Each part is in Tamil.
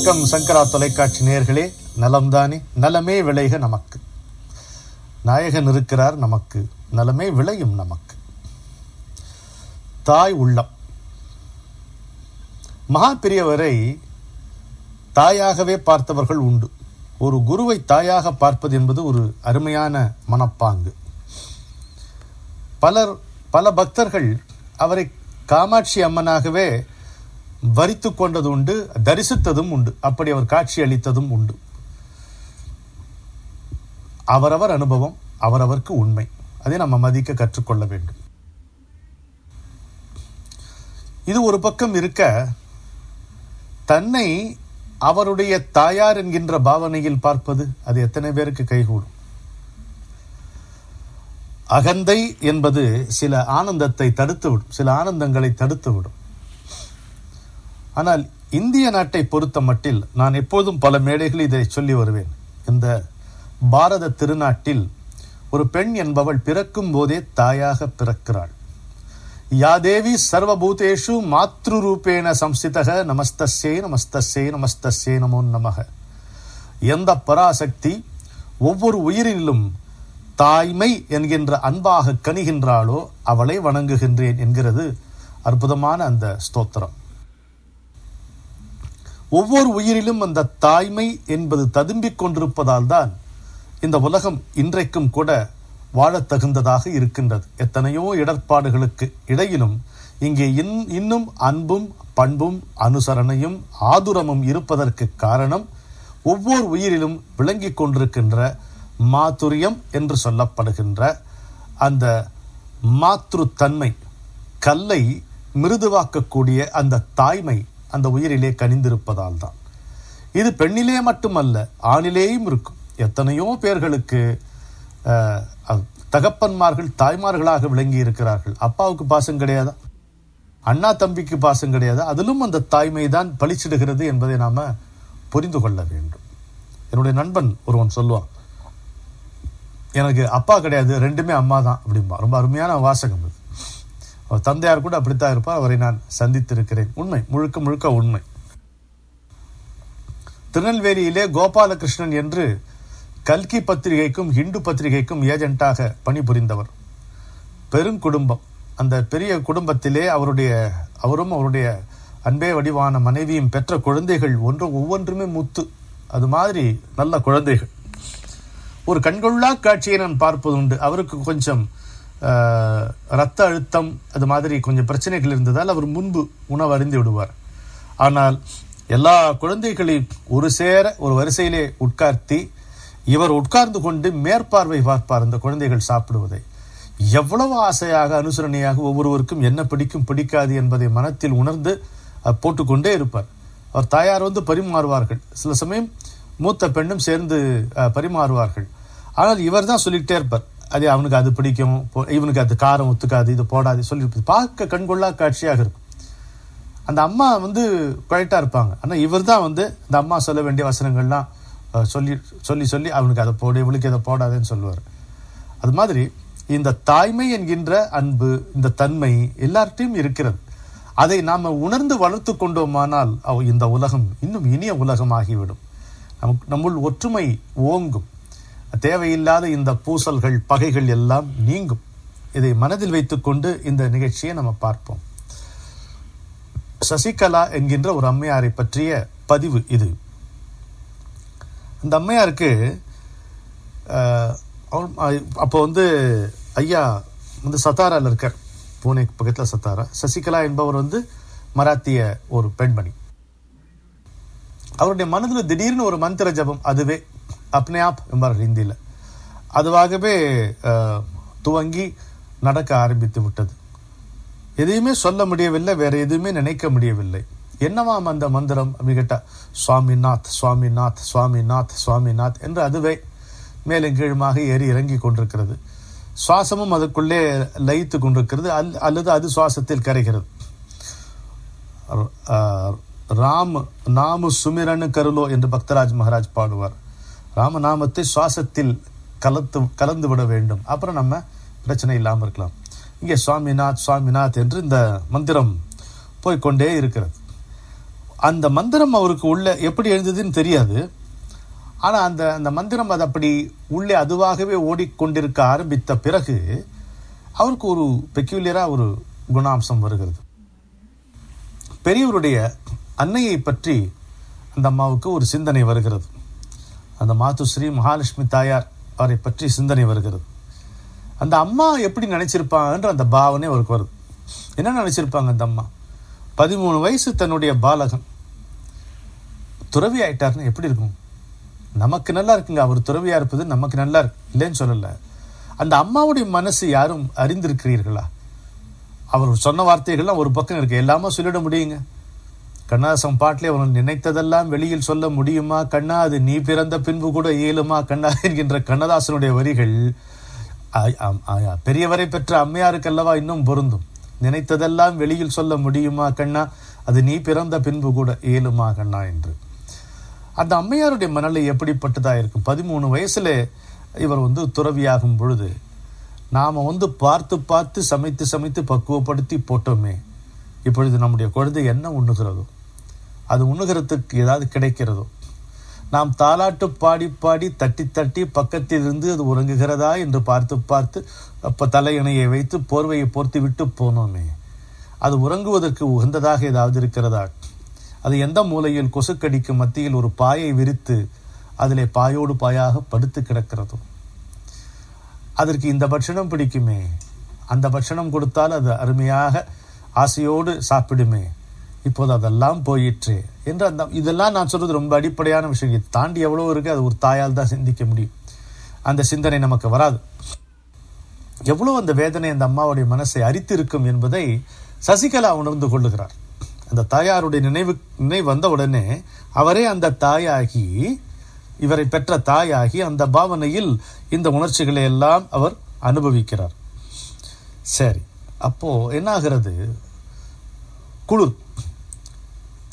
வணக்கம் சங்கரா தொலைக்காட்சி நேயர்களே, நலம்தானே? நலமே விளைக நமக்கு. நாயகன் இருக்கிறார் நமக்கு, நலமே விளையும் நமக்கு. தாய் உள்ளம். மகா பெரியவரை தாயாகவே பார்த்தவர்கள் உண்டு. ஒரு குருவை தாயாக பார்ப்பது என்பது ஒரு அருமையான மனப்பாங்கு. பல பக்தர்கள் அவரை காமாட்சி அம்மனாகவே வரித்து கொண்டது உண்டு, தரிசித்ததும் உண்டு. அப்படி அவர் காட்சி அளித்ததும் உண்டு. அவரவர் அனுபவம், அவரவருக்கு உண்மை. அதை நம்ம மதிக்க கற்றுக்கொள்ள வேண்டும். இது ஒரு பக்கம் இருக்க, தன்னை அவருடைய தாயார் என்கின்ற பாவனையில் பார்ப்பது அது எத்தனை பேருக்கு கைகூடும்? அகந்தை என்பது சில ஆனந்தத்தை தடுத்துவிடும், சில ஆனந்தங்களை தடுத்துவிடும். ஆனால் இந்திய நாட்டை பொறுத்த மட்டில் நான் எப்போதும் பல மேடைகளில் இதை சொல்லி வருவேன். இந்த பாரத திருநாட்டில் ஒரு பெண் என்பவள் பிறக்கும் போதே தாயாக பிறக்கிறாள். யாதேவி சர்வபூதேஷு மாத்ரு ரூபேண சம்ஸ்திதக நமஸ்தஸ்யே நமஸ்தஸ்யே நமஸ்தஸ்யே நமோ நமக. எந்த பராசக்தி ஒவ்வொரு உயிரிலும் தாய்மை என்கின்ற அன்பாக கனிகின்றாளோ அவளை வணங்குகின்றேன் என்கிறது அற்புதமான அந்த ஸ்தோத்திரம். ஒவ்வொரு உயிரிலும் அந்த தாய்மை என்பது ததும்பிக் கொண்டிருப்பதால் தான் இந்த உலகம் இன்றைக்கும் கூட வாழத் தகுந்ததாக இருக்கின்றது. எத்தனையோ இடர்பாடுகளுக்கு இடையிலும் இங்கே இன்னும் அன்பும் பண்பும் அனுசரணையும் ஆதுரமும் இருப்பதற்கு காரணம் ஒவ்வொரு உயிரிலும் விளங்கிக் கொண்டிருக்கின்ற மாதுரியம் என்று சொல்லப்படுகின்ற அந்த மாத்ரு தன்மை, கல்லை மிருதுவாக்கக்கூடிய அந்த தாய்மை அந்த உயிரிலே கனிந்திருப்பதால் தான். இது பெண்ணிலே மட்டுமல்ல, ஆணிலேயும் இருக்கும். எத்தனையோ பேர்களுக்கு தகப்பன்மார்கள் தாய்மார்களாக விளங்கி இருக்கிறார்கள். அப்பாவுக்கு பாசம் கிடையாதா? அண்ணா தம்பிக்கு பாசம் கிடையாதா? அதிலும் அந்த தாய்மை தான் பளிச்சிடுகிறது என்பதை நாம புரிந்து கொள்ள வேண்டும். என்னுடைய நண்பன் ஒருவன் சொல்லுவான், எனக்கு அப்பா கிடையாது, ரெண்டுமே அம்மா தான் அப்படிம்பா. ரொம்ப அருமையான வாசகம் அது. அவர் தந்தையார் கூட அப்படித்தான் இருப்பார். அவரை நான் சந்தித்திருக்கிறேன். உண்மை, முழுக்க முழுக்க உண்மை. திருநெல்வேலியிலே கோபாலகிருஷ்ணன் என்று கல்கி பத்திரிகைக்கும் ஹிந்து பத்திரிகைக்கும் ஏஜென்ட்டாக பணிபுரிந்தவர். பெருங்குடும்பம். அந்த பெரிய குடும்பத்திலே அவரும் அவருடைய அன்பே வடிவான மனைவியும் பெற்ற குழந்தைகள் ஒவ்வொன்றுமே முத்து. அது மாதிரி நல்ல குழந்தைகள். ஒரு கண்கொள்ளா காட்சியை நான் பார்ப்பது உண்டு. அவருக்கு கொஞ்சம் இரத்த அழுத்தம் அது மாதிரி கொஞ்சம் பிரச்சனைகள் இருந்ததால் அவர் முன்பு உணவு அருந்தி விடுவார். ஆனால் எல்லா குழந்தைகளையும் ஒரு சேர ஒரு வரிசையிலே உட்கார்த்தி இவர் உட்கார்ந்து கொண்டு மேற்பார்வை பார்ப்பார் அந்த குழந்தைகள் சாப்பிடுவதை. எவ்வளவு ஆசையாக அனுசரணையாக ஒவ்வொருவருக்கும் என்ன பிடிக்கும் பிடிக்காது என்பதை மனத்தில் உணர்ந்து போட்டுக்கொண்டே இருப்பார். அவர் தாயார் வந்து பரிமாறுவார்கள். சில சமயம் மூத்த பெண்ணும் சேர்ந்து பரிமாறுவார்கள். ஆனால் இவர் தான் சொல்லிக்கிட்டே இருப்பார், அது அவனுக்கு அது பிடிக்கும், இவனுக்கு அது காரம் ஒத்துக்காது, இது போடாது சொல்லி பார்க்க கண்கொள்ளா காட்சியாக இருக்கும். அந்த அம்மா வந்து குழைட்டா இருப்பாங்க. ஆனால் இவர் தான் வந்து இந்த அம்மா சொல்ல வேண்டிய வசனங்கள்லாம் சொல்லி சொல்லி சொல்லி அவனுக்கு அதை போடு, இவளுக்கு இதை போடாதுன்னு சொல்லுவார். அது மாதிரி இந்த தாய்மை என்கின்ற அன்பு, இந்த தன்மை எல்லார்ட்டையும் இருக்கிறது. அதை நாம் உணர்ந்து வளர்த்து கொண்டோமானால் இந்த உலகம் இன்னும் இனிய உலகமாகிவிடும். நம்முள் ஒற்றுமை ஓங்கும். தேவையில்லாத இந்த பூசல்கள் பகைகள் எல்லாம் நீங்கும். இதை மனதில் வைத்துக்கொண்டு இந்த நிகழ்ச்சியை நம்ம பார்ப்போம். சசிகலா என்கின்ற ஒரு அம்மையாரை பற்றிய பதிவு இது. இந்த அம்மையாருக்கு அப்போ வந்து ஐயா வந்து சத்தாராவில் இருக்கார், பூனே பக்கத்தில் சத்தாரா. சசிகலா என்பவர் வந்து மராத்திய ஒரு பெண்மணி. அவருடைய மனதில் திடீர்னு ஒரு மந்திர ஜபம், அதுவே அப்னே ஆப் என்பார்கள் ஹிந்தியில், அதுவாகவே துவங்கி நடக்க ஆரம்பித்து விட்டது. எதையுமே சொல்ல முடியவில்லை, வேற எதுவுமே நினைக்க முடியவில்லை. என்னவாம் அந்த மந்திரம் அப்படி கேட்டா, சுவாமிநாத் சுவாமிநாத் சுவாமிநாத் சுவாமிநாத் என்று அதுவே மேலும் கீழுமாக ஏறி இறங்கி கொண்டிருக்கிறது. சுவாசமும் அதுக்குள்ளே லயித்து கொண்டிருக்கிறது, அல்லது அது சுவாசத்தில் கரைகிறது. ராம சுமிரனு கருளோ என்று பக்தராஜ் மகாராஜ் பாடுவார். ராமநாமத்தை சுவாசத்தில் கலந்து விட வேண்டும், அப்புறம் நம்ம பிரச்சனை இல்லாமல் இருக்கலாம். இங்கே சுவாமிநாத் சுவாமிநாத் என்று இந்த மந்திரம் போய்கொண்டே இருக்கிறது. அந்த மந்திரம் அவருக்கு உள்ள எப்படி எழுந்ததுன்னு தெரியாது. ஆனால் அந்த அந்த மந்திரம் அது அப்படி உள்ளே அதுவாகவே ஓடிக்கொண்டிருக்க ஆரம்பித்த பிறகு அவருக்கு ஒரு பெக்யூலியராக ஒரு குணாம்சம் வருகிறது. பெரியவருடைய அன்னையை பற்றி அந்த அம்மாவுக்கு ஒரு சிந்தனை வருகிறது. அந்த மாதுஸ்ரீ மகாலட்சுமி தாயார் அவரை பற்றி சிந்தனை வருகிறது. அந்த அம்மா எப்படி நினைச்சிருப்பாங்கன்ற அந்த பாவனை அவருக்கு வருது. என்ன நினைச்சிருப்பாங்க அந்த அம்மா? 13 வயசு தன்னுடைய பாலகன் துறவி ஆயிட்டாருன்னு எப்படி இருக்கும்? நமக்கு நல்லா இருக்குங்க, அவர் துறவியா இருப்பது நமக்கு நல்லா இருக்கு, இல்லைன்னு சொல்லல. அந்த அம்மாவுடைய மனசு யாரும் அறிந்திருக்கிறீர்களா? அவர் சொன்ன வார்த்தைகள்லாம் ஒரு பக்கம் இருக்கு, எல்லாமே சொல்லிட முடியுங்க. கண்ணதாசன் பாட்டிலே அவன் நினைத்ததெல்லாம் வெளியில் சொல்ல முடியுமா கண்ணா, அது நீ பிறந்த பின்பு கூட இயலுமா கண்ணா என்கின்ற கண்ணதாசனுடைய வரிகள் பெரியவரை பெற்ற அம்மையாருக்கு அல்லவா இன்னும் பொருந்தும். நினைத்ததெல்லாம் வெளியில் சொல்ல முடியுமா கண்ணா, அது நீ பிறந்த பின்பு கூட இயலுமா கண்ணா என்று. அந்த அம்மையாருடைய மனநிலை எப்படிப்பட்டதா இருக்கும்? 13 வயசுல இவர் துறவியாகும் பொழுது நாம் பார்த்து பார்த்து சமைத்து சமைத்து பக்குவப்படுத்தி போட்டோமே, இப்பொழுது நம்முடைய குழந்தை என்ன உண்ணுகிறதோ, அது உண்ணுகிறதுக்கு ஏதாவது கிடைக்கிறதோ, நாம் தாலாட்டு பாடி பாடி தட்டி தட்டி பக்கத்தில் இருந்து அது உறங்குகிறதா என்று பார்த்து பார்த்து அப்போ தலையணையை வைத்து போர்வையை போர்த்தி விட்டு போனோமே, அது உறங்குவதற்கு உகந்ததாக ஏதாவது இருக்கிறதா? அது எந்த மூலையில் கொசுக்கடிக்கு மத்தியில் ஒரு பாயை விரித்து அதிலே பாயோடு பாயாக படுத்து கிடக்கிறதோ, அதற்கு இந்த பட்சணம் பிடிக்குமே, அந்த பட்சணம் கொடுத்தால் அது அருமையாக ஆசையோடு சாப்பிடுமே, இப்போது அதெல்லாம் போயிற்று என்று அந்த இதெல்லாம் நான் சொல்றது ரொம்ப அடிப்படையான விஷயம். இதை தாண்டி எவ்வளோ இருக்கு, அது ஒரு தாயால் தான் சிந்திக்க முடியும். அந்த சிந்தனை நமக்கு வராது. எவ்வளோ அந்த வேதனை அந்த அம்மாவுடைய மனசை அரித்து இருக்கும் என்பதை சசிகலா உணர்ந்து கொள்ளுகிறார். அந்த தாயாருடைய நினைவு வந்த உடனே அவரே அந்த தாயாகி, இவரை பெற்ற தாயாகி அந்த பாவனையில் இந்த உணர்ச்சிகளை எல்லாம் அவர் அனுபவிக்கிறார். சரி, அப்போ என்ன ஆகிறது? குளிர்,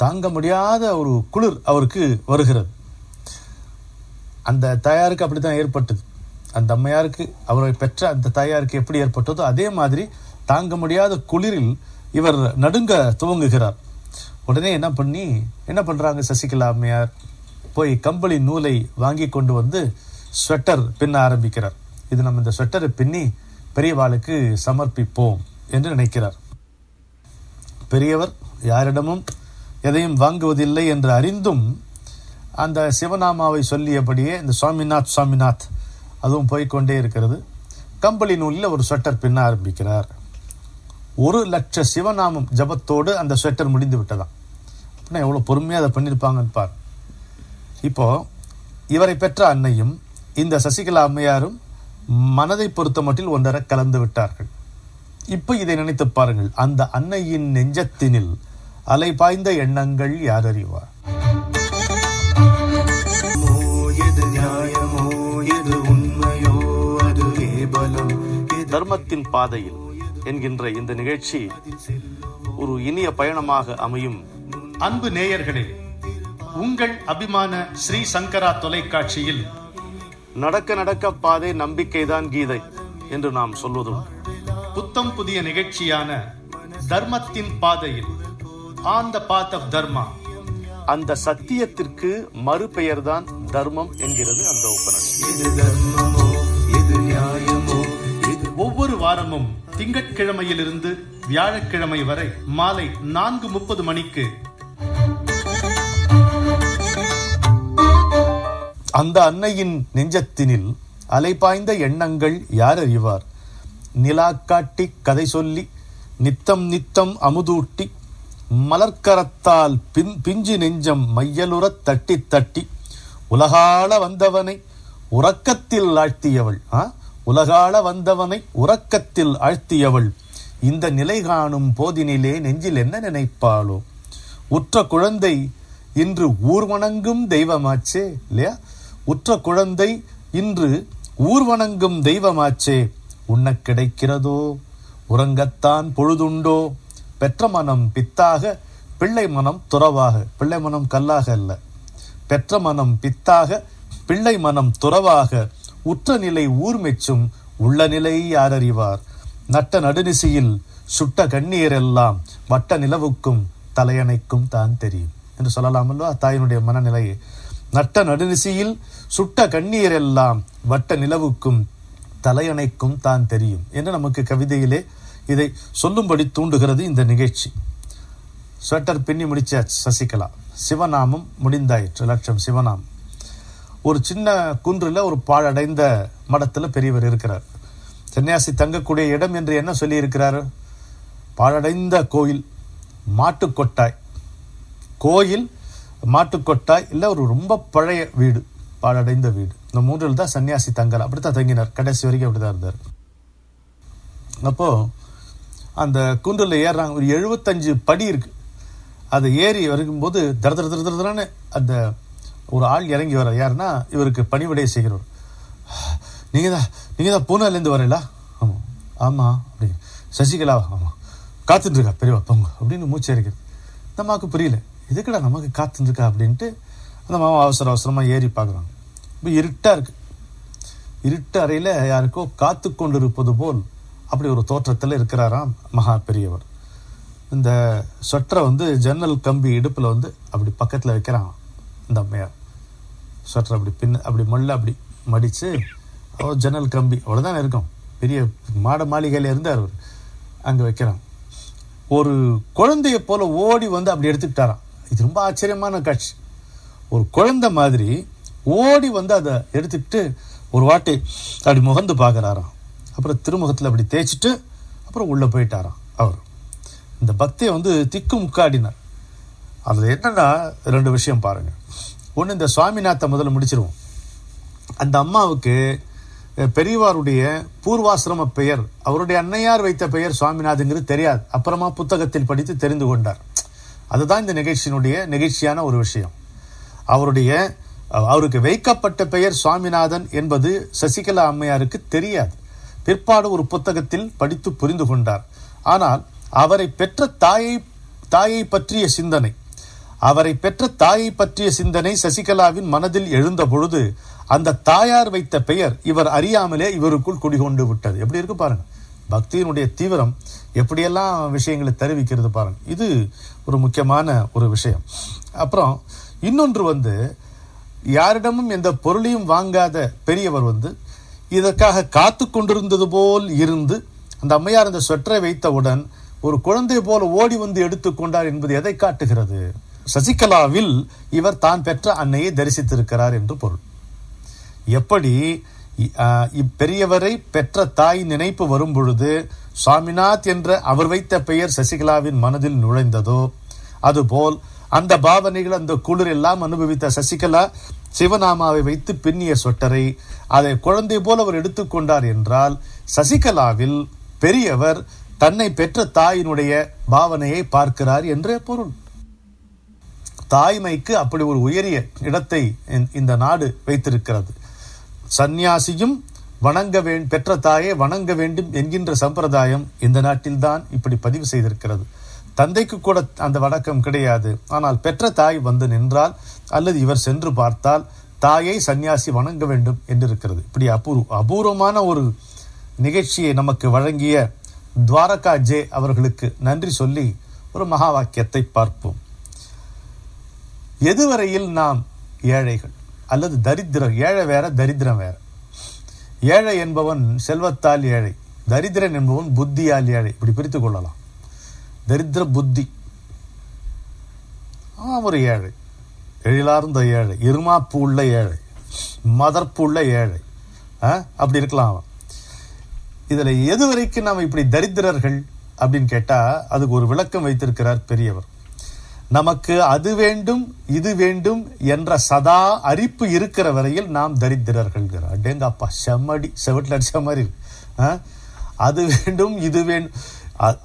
தாங்க முடியாத ஒரு குளிர் அவருக்கு வருகிறது. அந்த தாயாருக்கு அப்படித்தான் ஏற்பட்டது. அந்த அம்மையாருக்கு, அவரை பெற்ற அந்த தாயாருக்கு எப்படி ஏற்பட்டதோ அதே மாதிரி தாங்க முடியாத குளிரில் இவர் நடுங்க துவங்குகிறார். உடனே என்ன பண்றாங்க சசிகலா அம்மையார்? போய் கம்பளி நூலை வாங்கி கொண்டு ஸ்வெட்டர் பின்ன ஆரம்பிக்கிறார். இது நம்ம இந்த ஸ்வெட்டரை பின்னி பெரியவாளுக்கு சமர்ப்பிப்போம் என்று நினைக்கிறார். பெரியவர் யாரிடமும் எதையும் வாங்குவதில்லை என்று அறிந்தும் அந்த சிவநாமாவை சொல்லியபடியே இந்த சுவாமிநாத் சுவாமிநாத் அதுவும் போய்கொண்டே இருக்கிறது. கம்பளி நூலில் ஒரு ஸ்வெட்டர் பின்ன ஆரம்பிக்கிறார். 1,00,000 சிவநாமம் ஜபத்தோடு அந்த ஸ்வெட்டர் முடிந்து விட்டதாம். அப்படின்னா எவ்வளோ பொறுமையாக அதை பண்ணியிருப்பாங்கன்னு பார். இப்போ இவரை பெற்ற அன்னையும் இந்த சசிகலா அம்மையாரும் மனதை பொறுத்த மட்டில் ஒன்றரை கலந்து விட்டார்கள். இப்போ இதை நினைத்து பாருங்கள், அந்த அன்னையின் நெஞ்சத்தினில் அலை பாய்ந்த எண்ணங்கள் யார் அறிவார்? தர்மத்தின் பாதையில் என்கின்ற இந்த நிகழ்ச்சி ஒரு இனிய பயணமாக அமையும். அன்பு நேயர்களே, உங்கள் அபிமான ஸ்ரீ சங்கரா தொலைக்காட்சியில் நடக்க நடக்க பாதை நம்பிக்கைதான் கீதை என்று நாம் சொல்வதும், புத்தம் புதிய நிகழ்ச்சியான தர்மத்தின் பாதையில், ஆன் த பாத் ஆஃப் தர்மா, அந்த சத்தியத்திற்கு மறுபெயர்தான் தர்மம் என்கிறது அந்த உபநிஷம். ஒவ்வொரு வாரமும் திங்கட்கிழமையிலிருந்து வியாழக்கிழமை வரை மாலை 4:30 மணிக்கு அந்த அன்னையின் நெஞ்சத்தினில் அலைபாய்ந்த எண்ணங்கள் யார் அறிவார்? நிலா காட்டி கதை சொல்லி நித்தம் நித்தம் அமுதூட்டி மலர்கரத்தால் பிஞ்சு நெஞ்சம் மையலுறத் தட்டி தட்டி உலகாள வந்தவனை உறக்கத்தில் ஆழ்த்தியவள். உலகாள வந்தவனை உறக்கத்தில் ஆழ்த்தியவள் இந்த நிலை காணும் போதினிலே நெஞ்சில் என்ன நினைப்பாளோ? உற்ற குழந்தை இன்று ஊர்வணங்கும் தெய்வமாச்சே, இல்லையா? உற்ற குழந்தை இன்று ஊர்வணங்கும் தெய்வமாச்சே, உண்ண கிடைக்கிறதோ உறங்கத்தான் பொழுதுண்டோ? பெற்ற மனம் பித்தாக பிள்ளை மனம் துறவாக, பிள்ளை மனம் கல்லாக அல்ல, பெற்ற மனம் பித்தாக பிள்ளை மனம் துறவாக, உற்ற நிலை ஊர் மெச்சும் உள்ள நிலை யார் அறிவார்? நட்ட நடுநிசையில் சுட்ட கண்ணீரெல்லாம் வட்ட நிலவுக்கும் தலையணைக்கும் தான் தெரியும் என்று சொல்லலாமல்லோ தாயினுடைய மனநிலையை. நட்ட நடுநிசையில் சுட்ட கண்ணீர் எல்லாம் வட்ட நிலவுக்கும் தலையணைக்கும் தான் தெரியும் என்று நமக்கு கவிதையிலே இதை சொல்லும்படி தூண்டுகிறது இந்த நிகழ்ச்சி. ஸ்வெட்டர் பின்னி முடிச்ச சசிகலா, சிவநாமம் முடிந்தாயிற்று, லட்சம் சிவநாமம். ஒரு சின்ன குன்றில் ஒரு பாழடைந்த மடத்தில் பெரியவர் இருக்கிறார். சன்னியாசி தங்கக்கூடிய இடம் என்று என்ன சொல்லி இருக்கிறார்? பாழடைந்த கோயில், மாட்டுக்கொட்டாய் கோயில், மாட்டுக்கொட்டாய், இல்லை ஒரு ரொம்ப பழைய வீடு, பாழடைந்த வீடு. இந்த மூன்றில் தான் சன்னியாசி தங்கலாம். அப்படித்தான் தங்கினார், கடைசி வரைக்கும் அப்படிதான் இருந்தார். அப்போ அந்த குன்றில் ஏறுறாங்க. ஒரு 75 படி இருக்கு. அதை ஏறி வரும்போது தரதரன்னு அந்த ஒரு ஆள் இறங்கி வர. யாருன்னா இவருக்கு பணிவிடைய செய்கிறவர். நீங்கள் தான் பூனாலேருந்து வரலா? ஆமாம். ஆமாம் அப்படி. சசிகலா? ஆமாம். காத்துட்டுருக்கா பெரியவா பொங்க அப்படின்னு மூச்சு இறக்கிறது. இந்த அம்மாவுக்கு புரியல, எதுக்குடா நமக்கு காத்துட்டுருக்கா அப்படின்ட்டு அந்த மாமா அவசரமாக ஏறி பார்க்குறாங்க. இப்போ இருட்டாக இருக்குது. இருட்டு அறையில் யாருக்கோ காத்து கொண்டு இருப்பது போல் அப்படி ஒரு தோற்றத்தில் இருக்கிறாராம் மகா பெரியவர். இந்த சொட்டரை ஜன்னல் கம்பி இடுப்பில் அப்படி பக்கத்தில் வைக்கிறான் இந்த அம்மையார். சொட்டரை அப்படி அப்படி அப்படி மடித்து அவர் ஜன்னல் கம்பி அவ்வளோதான் இருக்கும், பெரிய மாளிகையில் இருந்தார் அவர், அங்கே வைக்கிறான். ஒரு குழந்தைய போல ஓடி அப்படி எடுத்துக்கிட்டாராம். இது ரொம்ப ஆச்சரியமான காட்சி. ஒரு குழந்தை மாதிரி ஓடி அதை எடுத்துக்கிட்டு ஒரு வாட்டி அப்படி முகந்து பார்க்குறாராம். அப்புறம் திருமுகத்தில் அப்படி தேய்ச்சிட்டு அப்புறம் உள்ளே போயிட்டாராம் அவர். இந்த பக்தியை திக்கு முக்காடினார். அதில் என்னன்னா 2 விஷயம் பாருங்கள். ஒன்று, இந்த சுவாமிநாத்தை முதல்ல முடிச்சிருவோம். அந்த அம்மாவுக்கு பெரியவாருடைய பூர்வாசிரம பெயர், அவருடைய அன்னையார் வைத்த பெயர் சுவாமிநாதங்கிறது தெரியாது. அப்புறமா புத்தகத்தில் படித்து தெரிந்து கொண்டார். அதுதான் இந்த நிகழ்ச்சியான ஒரு விஷயம். அவருக்கு வைக்கப்பட்ட பெயர் சுவாமிநாதன் என்பது சசிகலா அம்மையாருக்கு தெரியாது. பிற்பாடு ஒரு புத்தகத்தில் படித்து புரிந்து கொண்டார். ஆனால் அவரை பெற்ற தாயை பற்றிய சிந்தனை சசிகலாவின் மனதில் எழுந்த பொழுது அந்த தாயார் வைத்த பெயர் இவர் அறியாமலே இவருக்குள் குடிகொண்டு விட்டது. எப்படி இருக்கு பாருங்க, பக்தியினுடைய தீவிரம் எப்படியெல்லாம் விஷயங்களை தெரிவிக்கிறது பாருங்க. இது ஒரு முக்கியமான ஒரு விஷயம். அப்புறம் இன்னொன்று, யாரிடமும் எந்த பொருளையும் வாங்காத பெரியவர் இதற்காக காத்து கொண்டிருந்தது போல் இருந்து அந்த அம்மையார் அந்த சொற்றை வைத்தவுடன் ஒரு குழந்தை போல ஓடி எடுத்துக்கொண்டார் என்பது எதை காட்டுகிறது? சசிகலாவில் இவர் தான் பெற்ற அன்னையை தரிசித்திருக்கிறார் என்று பொருள். எப்படி இப்பெரியவரை பெற்ற தாய் நினைப்பு வரும் பொழுது சுவாமிநாத் என்ற அவர் வைத்த பெயர் சசிகலாவின் மனதில் நுழைந்ததோ, அதுபோல் அந்த பாவனைகள், அந்த குளிர் எல்லாம் அனுபவித்த சசிகலா சிவநாமாவை வைத்து பின்னிய சொட்டரை அதை குழந்தை போல் அவர் எடுத்துக்கொண்டார் என்றால் சசிகலாவில் பெரியவர் தன்னை பெற்ற தாயினுடைய பாவனையை பார்க்கிறார் என்றே பொருள். தாய்மைக்கு அப்படி ஒரு உயரிய இடத்தை இந்த நாடு வைத்திருக்கிறது. சந்நியாசியும் பெற்ற தாயை வணங்க வேண்டும் என்கின்ற சம்பிரதாயம் இந்த நாட்டில்தான் இப்படி பதிவு செய்திருக்கிறது. தந்தைக்கு கூட அந்த வணக்கம் கிடையாது. ஆனால் பெற்ற தாய் நின்றால் அல்லது இவர் சென்று பார்த்தால் தாயை சந்நியாசி வணங்க வேண்டும் என்று இருக்கிறது. இப்படி அபூர்வமான ஒரு நிகழ்ச்சியை நமக்கு வழங்கிய துவாரகா ஜே அவர்களுக்கு நன்றி சொல்லி ஒரு மகா வாக்கியத்தை பார்ப்போம். எதுவரையில் நாம் ஏழைகள் அல்லது தரித்திரர், ஏழை வேற தரித்திரம் வேற. ஏழை என்பவன் செல்வத்தால் ஏழை, தரித்திரன் என்பவன் புத்தியால் ஏழை, இப்படி பிரித்து கொள்ளலாம். தரித்திர புத்தி ஒரு ஏழை, எழிலார்ந்த ஏழை, இருமாப்பு உள்ள ஏழை, மதர்ப்பு உள்ள ஏழை, அப்படி இருக்கலாம் அவன். இதுல எது வரைக்கும் நாம் இப்படி தரித்திரர்கள் அப்படின்னு கேட்டா அதுக்கு ஒரு விளக்கம் வைத்திருக்கிறார் பெரியவர். நமக்கு அது வேண்டும் இது வேண்டும் என்ற சதா அரிப்பு இருக்கிற வரையில் நாம் தரித்திரர்கள். அடேங்கப்பா, செம்மடி செவட்டில் அடிச்ச மாதிரி. அது வேண்டும் இது வேண்டும்,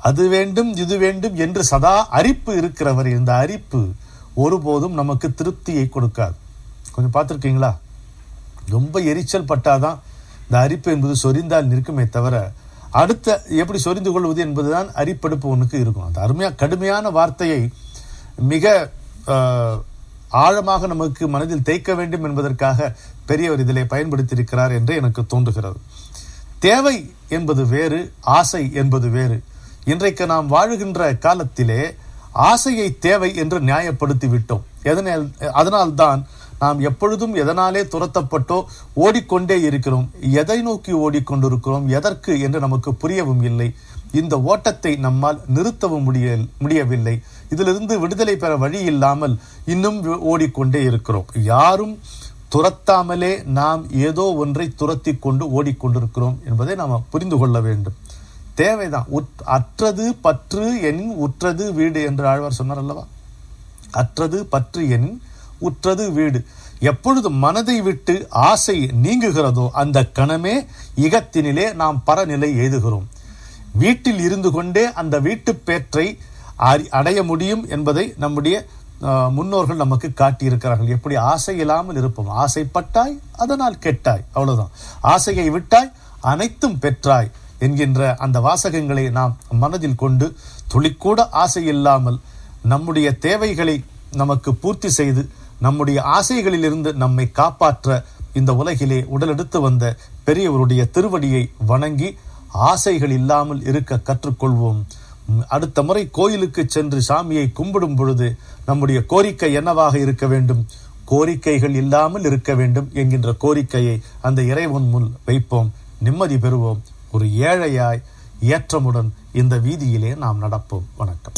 அது வேண்டும் இது வேண்டும் என்று சதா அரிப்பு இருக்கிற வரை இந்த அரிப்பு ஒருபோதும் நமக்கு திருப்தியை கொடுக்காது. கொஞ்சம் பார்த்துருக்கீங்களா? ரொம்ப எரிச்சல் பட்டாதான் இந்த அரிப்பு என்பது சொரிந்தால் நிற்குமே தவிர அடுத்த எப்படி சொரிந்து கொள்வது என்பதுதான் அரிப்படுப்பு ஒன்றுக்கு இருக்கும். அந்த கடுமையான வார்த்தையை மிக ஆழமாக நமக்கு மனதில் தேய்க்க வேண்டும் என்பதற்காக பெரியவர் இதிலே பயன்படுத்தியிருக்கிறார் என்று எனக்கு தோன்றுகிறது. தேவை என்பது வேறு, ஆசை என்பது வேறு. இன்றைக்கு நாம் வாழுகின்ற காலத்திலே ஆசையை தேவை என்று நியாயப்படுத்தி விட்டோம். அதனால்தான் நாம் எப்பொழுதும் எதனாலே துரத்தப்பட்டோ ஓடிக்கொண்டே இருக்கிறோம். எதை நோக்கி ஓடிக்கொண்டிருக்கிறோம், எதற்கு என்று நமக்கு புரியவும் இல்லை. இந்த ஓட்டத்தை நம்மால் நிறுத்தவும் முடியவில்லை. இதிலிருந்து விடுதலை பெற வழி இல்லாமல் இன்னும் ஓடிக்கொண்டே இருக்கிறோம். யாரும் துரத்தாமலே நாம் ஏதோ ஒன்றை துரத்தி கொண்டு ஓடிக்கொண்டிருக்கிறோம் என்பதை நாம் புரிந்து கொள்ள வேண்டும். தேவைதான். அற்றது பற்று எனின் உற்றது வீடு என்று ஆழ்வார் சொன்னார் அல்லவா? அற்றது பற்று எனின் உற்றது வீடு. எப்பொழுது மனதை விட்டு ஆசை நீங்குகிறதோ அந்த கணமே இகத்தினிலே நாம் பரநிலை எய்துகிறோம். வீட்டில் இருந்து கொண்டே அந்த வீட்டு பேற்றை அடைய முடியும் என்பதை நம்முடைய முன்னோர்கள் நமக்கு காட்டியிருக்கிறார்கள். எப்படி ஆசை இல்லாமல் இருப்போம். ஆசைப்பட்டாய் அதனால் கெட்டாய், அவ்வளவுதான். ஆசையை விட்டாய் அனைத்தும் பெற்றாய் என்கின்ற அந்த வாசகங்களை நாம் மனதில் கொண்டு துளிக்கூட ஆசை இல்லாமல் நம்முடைய தேவைகளை நமக்கு பூர்த்தி செய்து நம்முடைய ஆசைகளிலிருந்து நம்மை காப்பாற்ற இந்த உலகிலே உடலெடுத்து வந்த பெரியவருடைய திருவடியை வணங்கி ஆசைகள் இல்லாமல் இருக்க கற்றுக்கொள்வோம். அடுத்த முறை கோயிலுக்கு சென்று சாமியை கும்பிடும் பொழுது நம்முடைய கோரிக்கை என்னவாக இருக்க வேண்டும்? கோரிக்கைகள் இல்லாமல் இருக்க வேண்டும் என்கின்ற கோரிக்கையை அந்த இறைவன் முன் வைப்போம். நிம்மதி பெறுவோம். ஒரு ஏழையாய் ஏற்றமுடன் இந்த வீதியிலே நாம் நடப்போம். வணக்கம்.